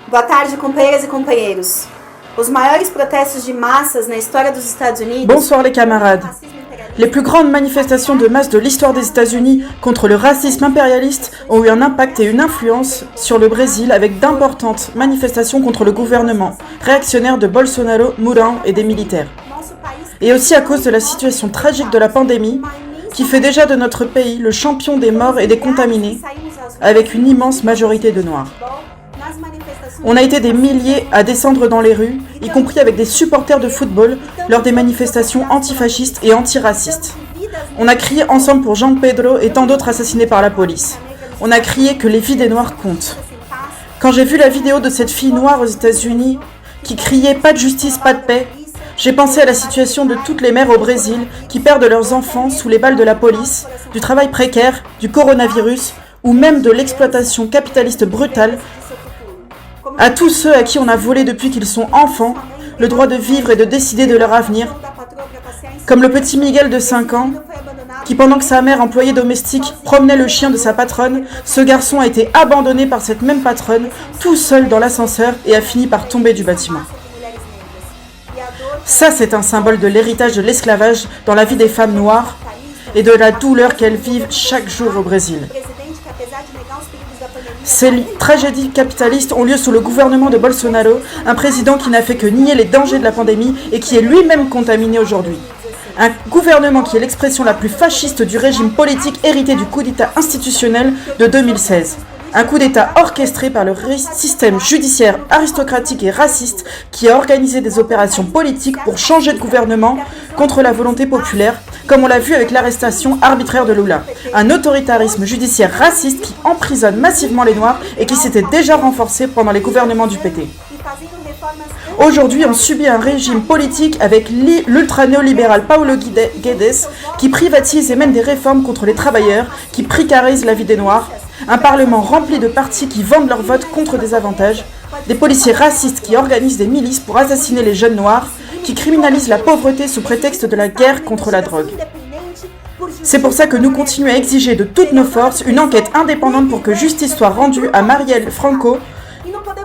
Boa tarde, companheiras e companheiros. Os maiores protestos de massas na história dos Estados Unidos... Bonsoir les camarades. Les plus grandes manifestations de masse de l'histoire des États-Unis contre le racisme impérialiste ont eu un impact et une influence sur le Brésil avec d'importantes manifestations contre le gouvernement réactionnaire de Bolsonaro, Mourão et des militaires. Et aussi à cause de la situation tragique de la pandémie qui fait déjà de notre pays le champion des morts et des contaminés avec une immense majorité de Noirs. On a été des milliers à descendre dans les rues, y compris avec des supporters de football, lors des manifestations antifascistes et antiracistes. On a crié ensemble pour Jean Pedro et tant d'autres assassinés par la police. On a crié que les vies des Noirs comptent. Quand j'ai vu la vidéo de cette fille noire aux États-Unis qui criait « Pas de justice, pas de paix », j'ai pensé à la situation de toutes les mères au Brésil qui perdent leurs enfants sous les balles de la police, du travail précaire, du coronavirus ou même de l'exploitation capitaliste brutale, à tous ceux à qui on a volé depuis qu'ils sont enfants le droit de vivre et de décider de leur avenir, comme le petit Miguel de 5 ans, qui pendant que sa mère employée domestique promenait le chien de sa patronne, ce garçon a été abandonné par cette même patronne, tout seul dans l'ascenseur et a fini par tomber du bâtiment. Ça, c'est un symbole de l'héritage de l'esclavage dans la vie des femmes noires et de la douleur qu'elles vivent chaque jour au Brésil. Ces tragédies capitalistes ont lieu sous le gouvernement de Bolsonaro, un président qui n'a fait que nier les dangers de la pandémie et qui est lui-même contaminé aujourd'hui. Un gouvernement qui est l'expression la plus fasciste du régime politique hérité du coup d'État institutionnel de 2016. Un coup d'État orchestré par le système judiciaire aristocratique et raciste qui a organisé des opérations politiques pour changer de gouvernement contre la volonté populaire, comme on l'a vu avec l'arrestation arbitraire de Lula. Un autoritarisme judiciaire raciste qui emprisonne massivement les Noirs et qui s'était déjà renforcé pendant les gouvernements du PT. Aujourd'hui, on subit un régime politique avec l'ultra-néolibéral Paulo Guedes qui privatise et mène des réformes contre les travailleurs, qui précarisent la vie des Noirs, un parlement rempli de partis qui vendent leur vote contre des avantages, des policiers racistes qui organisent des milices pour assassiner les jeunes Noirs, qui criminalisent la pauvreté sous prétexte de la guerre contre la drogue. C'est pour ça que nous continuons à exiger de toutes nos forces une enquête indépendante pour que justice soit rendue à Marielle Franco,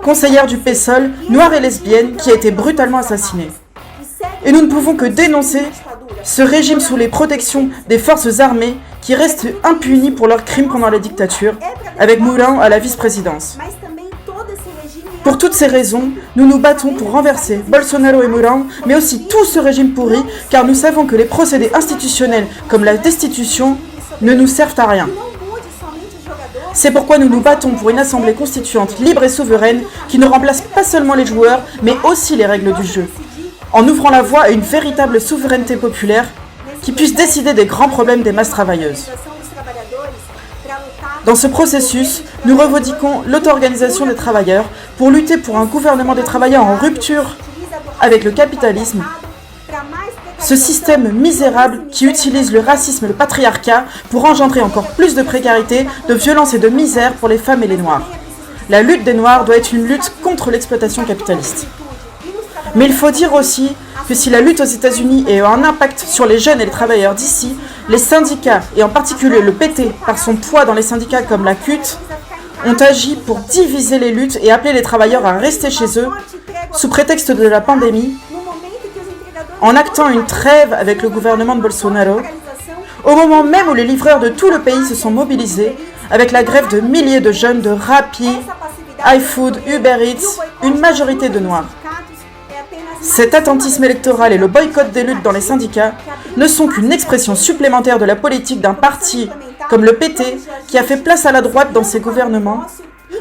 conseillère du PSOL, noire et lesbienne, qui a été brutalement assassinée. Et nous ne pouvons que dénoncer ce régime sous les protections des forces armées qui restent impunis pour leurs crimes pendant la dictature, avec Mourão à la vice-présidence. Pour toutes ces raisons, nous nous battons pour renverser Bolsonaro et Mourão, mais aussi tout ce régime pourri, car nous savons que les procédés institutionnels comme la destitution ne nous servent à rien. C'est pourquoi nous nous battons pour une assemblée constituante libre et souveraine qui ne remplace pas seulement les joueurs, mais aussi les règles du jeu, en ouvrant la voie à une véritable souveraineté populaire qui puisse décider des grands problèmes des masses travailleuses. Dans ce processus, nous revendiquons l'auto-organisation des travailleurs pour lutter pour un gouvernement des travailleurs en rupture avec le capitalisme, ce système misérable qui utilise le racisme et le patriarcat pour engendrer encore plus de précarité, de violence et de misère pour les femmes et les Noirs. La lutte des Noirs doit être une lutte contre l'exploitation capitaliste. Mais il faut dire aussi que si la lutte aux États-Unis a eu un impact sur les jeunes et les travailleurs d'ici, les syndicats, et en particulier le PT, par son poids dans les syndicats comme la CUT, ont agi pour diviser les luttes et appeler les travailleurs à rester chez eux, sous prétexte de la pandémie, en actant une trêve avec le gouvernement de Bolsonaro, au moment même où les livreurs de tout le pays se sont mobilisés, avec la grève de milliers de jeunes de Rappi, iFood, Uber Eats, une majorité de Noirs. Cet attentisme électoral et le boycott des luttes dans les syndicats ne sont qu'une expression supplémentaire de la politique d'un parti comme le PT qui a fait place à la droite dans ses gouvernements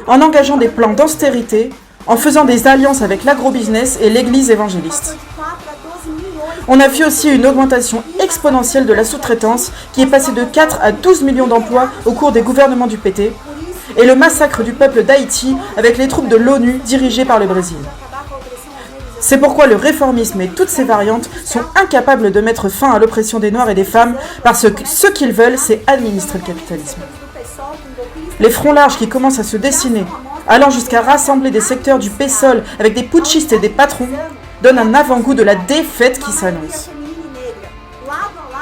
en engageant des plans d'austérité, en faisant des alliances avec l'agrobusiness et l'église évangéliste. On a vu aussi une augmentation exponentielle de la sous-traitance qui est passée de 4 à 12 millions d'emplois au cours des gouvernements du PT et le massacre du peuple d'Haïti avec les troupes de l'ONU dirigées par le Brésil. C'est pourquoi le réformisme et toutes ses variantes sont incapables de mettre fin à l'oppression des Noirs et des femmes parce que ce qu'ils veulent, c'est administrer le capitalisme. Les fronts larges qui commencent à se dessiner, allant jusqu'à rassembler des secteurs du PSOL avec des putschistes et des patrons, donnent un avant-goût de la défaite qui s'annonce.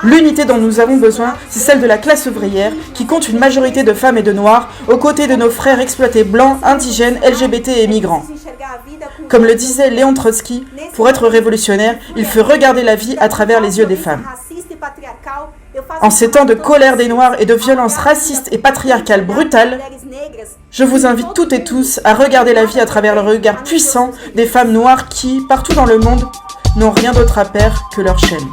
L'unité dont nous avons besoin, c'est celle de la classe ouvrière, qui compte une majorité de femmes et de noirs, aux côtés de nos frères exploités blancs, indigènes, LGBT et migrants. Comme le disait Léon Trotsky, pour être révolutionnaire, il faut regarder la vie à travers les yeux des femmes. En ces temps de colère des Noirs et de violence raciste et patriarcale brutale, je vous invite toutes et tous à regarder la vie à travers le regard puissant des femmes noires qui, partout dans le monde, n'ont rien d'autre à perdre que leur chaîne.